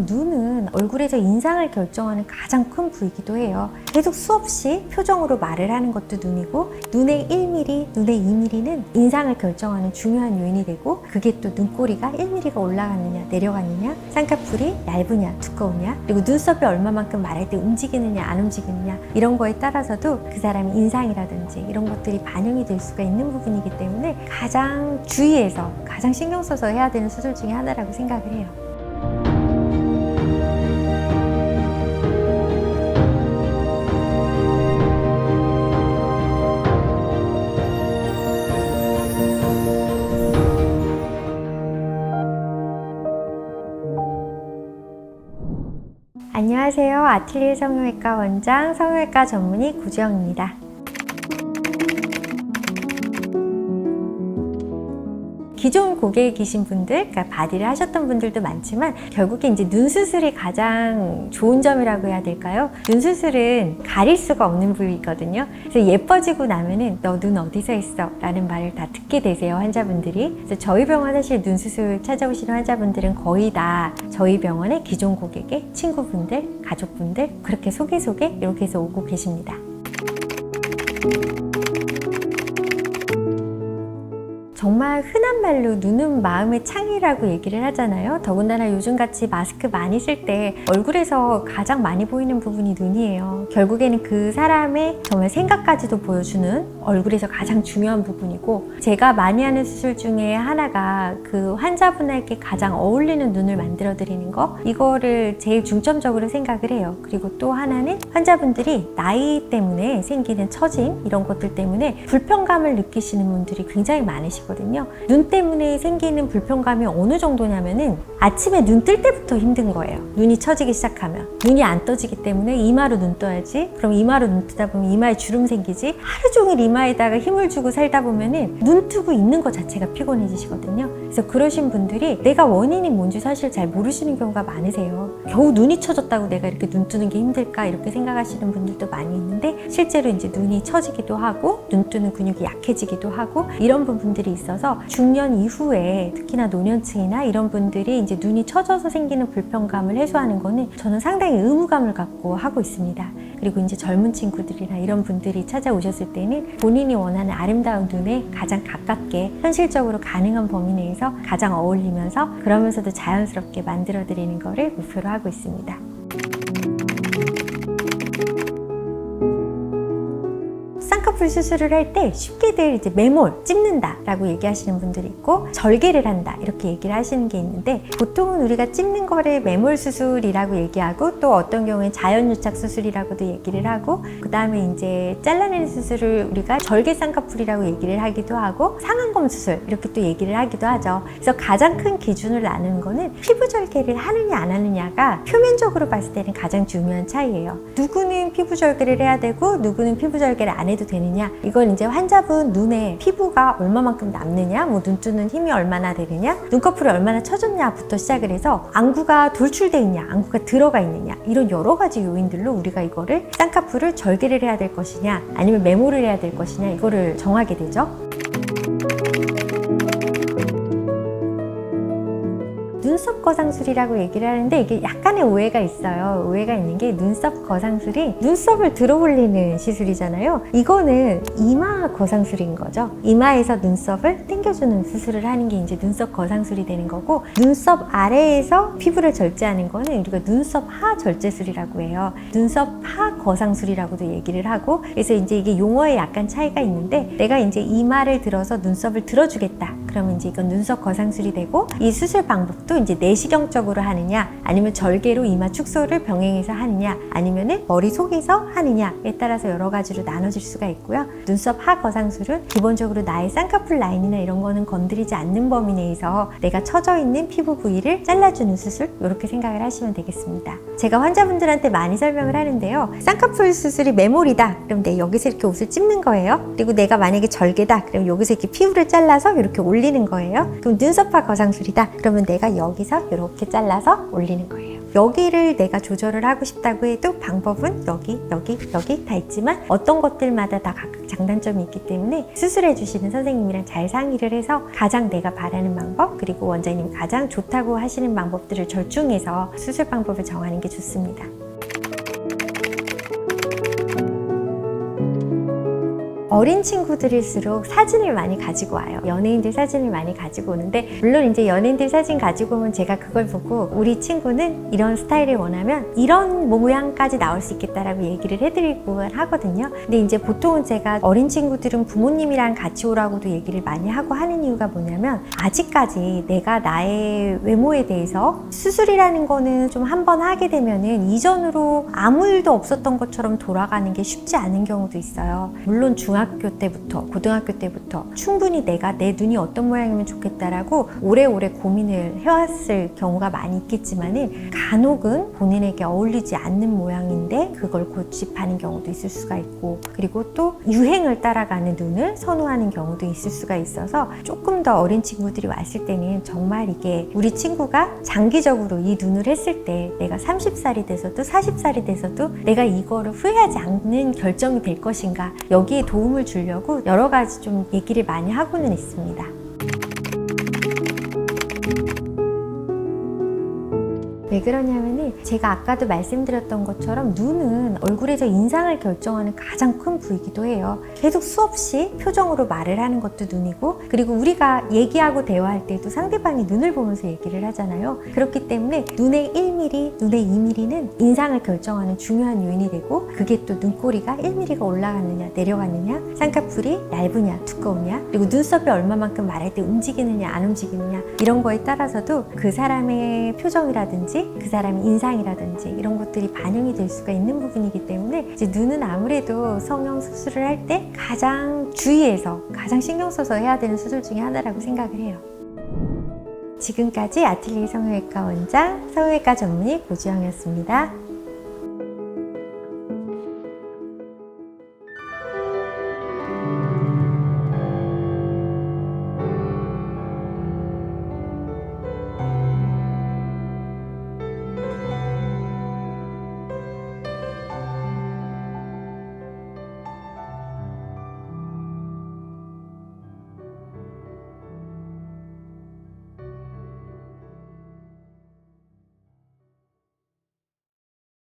눈은 얼굴에서 인상을 결정하는 가장 큰 부위이기도 해요. 계속 수없이 표정으로 말을 하는 것도 눈이고, 눈의 1mm, 눈의 2mm는 인상을 결정하는 중요한 요인이 되고, 그게 또 눈꼬리가 1mm가 올라가느냐 내려가느냐, 쌍꺼풀이 얇으냐 두꺼우냐, 그리고 눈썹이 얼마만큼 말할 때 움직이느냐 안 움직이느냐, 이런 거에 따라서도 그 사람의 인상이라든지 이런 것들이 반영이 될 수가 있는 부분이기 때문에 가장 주의해서 가장 신경 써서 해야 되는 수술 중에 하나라고 생각을 해요. 안녕하세요. 아틀리에 성형외과 원장, 성형외과 전문의 구주영입니다. 기존 고객이신 분들, 그러니까 바디를 하셨던 분들도 많지만 결국에 이제 눈 수술이 가장 좋은 점이라고 해야 될까요? 눈 수술은 가릴 수가 없는 부위거든요. 그래서 예뻐지고 나면은 너 눈 어디서 했어? 라는 말을 다 듣게 되세요, 환자분들이. 그래서 저희 병원 사실 눈 수술 찾아오시는 환자분들은 거의 다 저희 병원의 기존 고객의 친구분들, 가족분들 그렇게 소개 이렇게 해서 오고 계십니다. 정말 흔한 말로 눈은 마음의 창이라고 얘기를 하잖아요. 더군다나 요즘같이 마스크 많이 쓸 때 얼굴에서 가장 많이 보이는 부분이 눈이에요. 결국에는 그 사람의 정말 생각까지도 보여주는 얼굴에서 가장 중요한 부분이고, 제가 많이 하는 수술 중에 하나가 그 환자분에게 가장 어울리는 눈을 만들어 드리는 거, 이거를 제일 중점적으로 생각을 해요. 그리고 또 하나는 환자분들이 나이 때문에 생기는 처짐, 이런 것들 때문에 불편감을 느끼시는 분들이 굉장히 많으시고, 눈 때문에 생기는 불편감이 어느 정도냐면은 아침에 눈 뜰 때부터 힘든 거예요. 눈이 처지기 시작하면. 눈이 안 떠지기 때문에 이마로 눈 떠야지. 그럼 이마로 눈 뜨다 보면 이마에 주름 생기지. 하루 종일 이마에다가 힘을 주고 살다 보면은 눈 뜨고 있는 것 자체가 피곤해지시거든요. 그래서 그러신 분들이 내가 원인이 뭔지 사실 잘 모르시는 경우가 많으세요. 겨우 눈이 처졌다고 내가 이렇게 눈 뜨는 게 힘들까 이렇게 생각하시는 분들도 많이 있는데, 실제로 이제 눈이 처지기도 하고 눈 뜨는 근육이 약해지기도 하고 이런 부분들이 있어서 중년 이후에 특히나 노년층이나 이런 분들이 이제 눈이 처져서 생기는 불편감을 해소하는 거는 저는 상당히 의무감을 갖고 하고 있습니다. 그리고 이제 젊은 친구들이나 이런 분들이 찾아오셨을 때는 본인이 원하는 아름다운 눈에 가장 가깝게 현실적으로 가능한 범위 내에서 가장 어울리면서 그러면서도 자연스럽게 만들어 드리는 거를 목표로 하고 있습니다. 쌍꺼풀 수술을 할 때 쉽게들 이제 매몰, 찝는다 라고 얘기하시는 분들이 있고, 절개를 한다 이렇게 얘기를 하시는 게 있는데, 보통은 우리가 찝는 거를 매몰 수술이라고 얘기하고, 또 어떤 경우에 자연유착 수술이라고도 얘기를 하고, 그 다음에 이제 잘라내는 수술을 우리가 절개 쌍꺼풀이라고 얘기를 하기도 하고, 상안검 수술 이렇게 또 얘기를 하기도 하죠. 그래서 가장 큰 기준을 나누는 거는 피부 절개를 하느냐 안 하느냐가 표면적으로 봤을 때는 가장 중요한 차이예요. 누구는 피부 절개를 해야 되고 누구는 피부 절개를 안 해도 되느냐, 이건 이제 환자분 눈에 피부가 얼마만큼 남느냐, 뭐 눈 뜨는 힘이 얼마나 되느냐, 눈꺼풀이 얼마나 처졌냐부터 시작을 해서 안구가 돌출돼 있냐, 안구가 들어가 있느냐, 이런 여러 가지 요인들로 우리가 이거를 쌍꺼풀을 절개를 해야 될 것이냐 아니면 매몰을 해야 될 것이냐, 이거를 정하게 되죠. 눈썹 거상술이라고 얘기를 하는데, 이게 약간의 오해가 있어요. 오해가 있는 게, 눈썹 거상술이 눈썹을 들어 올리는 시술이잖아요. 이거는 이마 거상술인 거죠. 이마에서 눈썹을 당겨주는 수술을 하는 게 이제 눈썹 거상술이 되는 거고, 눈썹 아래에서 피부를 절제하는 거는 우리가 눈썹 하 절제술이라고 해요. 눈썹 하 거상술이라고도 얘기를 하고, 그래서 이제 이게 용어에 약간 차이가 있는데, 내가 이제 이마를 들어서 눈썹을 들어주겠다 그러면 이제 이건 눈썹 거상술이 되고, 이 수술 방법도 이제 내시경적으로 하느냐 아니면 절개로 이마 축소를 병행해서 하느냐 아니면은 머릿속에서 하느냐에 따라서 여러 가지로 나눠질 수가 있고요. 눈썹 하 거상술은 기본적으로 나의 쌍꺼풀 라인이나 이런 거는 건드리지 않는 범위 내에서 내가 처져 있는 피부 부위를 잘라주는 수술, 이렇게 생각을 하시면 되겠습니다. 제가 환자분들한테 많이 설명을 하는데요. 쌍꺼풀 수술이 매몰이다 그럼 내 여기서 이렇게 옷을 찝는 거예요. 그리고 내가 만약에 절개다 그럼 여기서 이렇게 피부를 잘라서 이렇게 올리는 거예요. 그럼 눈썹 하 거상술이다 그러면 내가 여기서 이렇게 잘라서 올리는 거예요. 여기를 내가 조절을 하고 싶다고 해도 방법은 여기 다 있지만 어떤 것들마다 다 각각 장단점이 있기 때문에 수술해 주시는 선생님이랑 잘 상의를 해서 가장 내가 바라는 방법, 그리고 원장님이 가장 좋다고 하시는 방법들을 절충해서 수술 방법을 정하는 게 좋습니다. 어린 친구들일수록 사진을 많이 가지고 와요. 연예인들 사진을 많이 가지고 오는데, 물론 이제 연예인들 사진 가지고 오면 제가 그걸 보고 우리 친구는 이런 스타일을 원하면 이런 모양까지 나올 수 있겠다라고 얘기를 해드리고 하거든요. 근데 이제 보통은 제가 어린 친구들은 부모님이랑 같이 오라고도 얘기를 많이 하고 하는 이유가 뭐냐면, 아직까지 내가 나의 외모에 대해서 수술이라는 거는 좀 한 번 하게 되면은 이전으로 아무 일도 없었던 것처럼 돌아가는 게 쉽지 않은 경우도 있어요. 물론 중학교 때부터, 고등학교 때부터 충분히 내가 내 눈이 어떤 모양이면 좋겠다라고 오래오래 고민을 해왔을 경우가 많이 있겠지만은, 간혹은 본인에게 어울리지 않는 모양인데 그걸 고집하는 경우도 있을 수가 있고, 그리고 또 유행을 따라가는 눈을 선호하는 경우도 있을 수가 있어서, 조금 더 어린 친구들이 왔을 때는 정말 이게 우리 친구가 장기적으로 이 눈을 했을 때 내가 30살이 돼서도 40살이 돼서도 내가 이거를 후회하지 않는 결정이 될 것인가, 여기에 도움을 주려고 여러 가지 좀 얘기를 많이 하고는 있습니다. 왜 그러냐면은, 제가 아까도 말씀드렸던 것처럼 눈은 얼굴에서 인상을 결정하는 가장 큰 부위이기도 해요. 계속 수없이 표정으로 말을 하는 것도 눈이고, 그리고 우리가 얘기하고 대화할 때도 상대방이 눈을 보면서 얘기를 하잖아요. 그렇기 때문에 눈의 1mm, 눈의 2mm는 인상을 결정하는 중요한 요인이 되고, 그게 또 눈꼬리가 1mm가 올라갔느냐 내려갔느냐, 쌍꺼풀이 얇으냐 두꺼우냐, 그리고 눈썹이 얼마만큼 말할 때 움직이느냐 안 움직이느냐, 이런 거에 따라서도 그 사람의 표정이라든지 그 사람의 인상이라든지 이런 것들이 반영이 될 수가 있는 부분이기 때문에, 이제 눈은 아무래도 성형 수술을 할 때 가장 주의해서 가장 신경 써서 해야 되는 수술 중에 하나라고 생각을 해요. 지금까지 아틀리에 성형외과 원장, 성형외과 전문의 고주영이었습니다.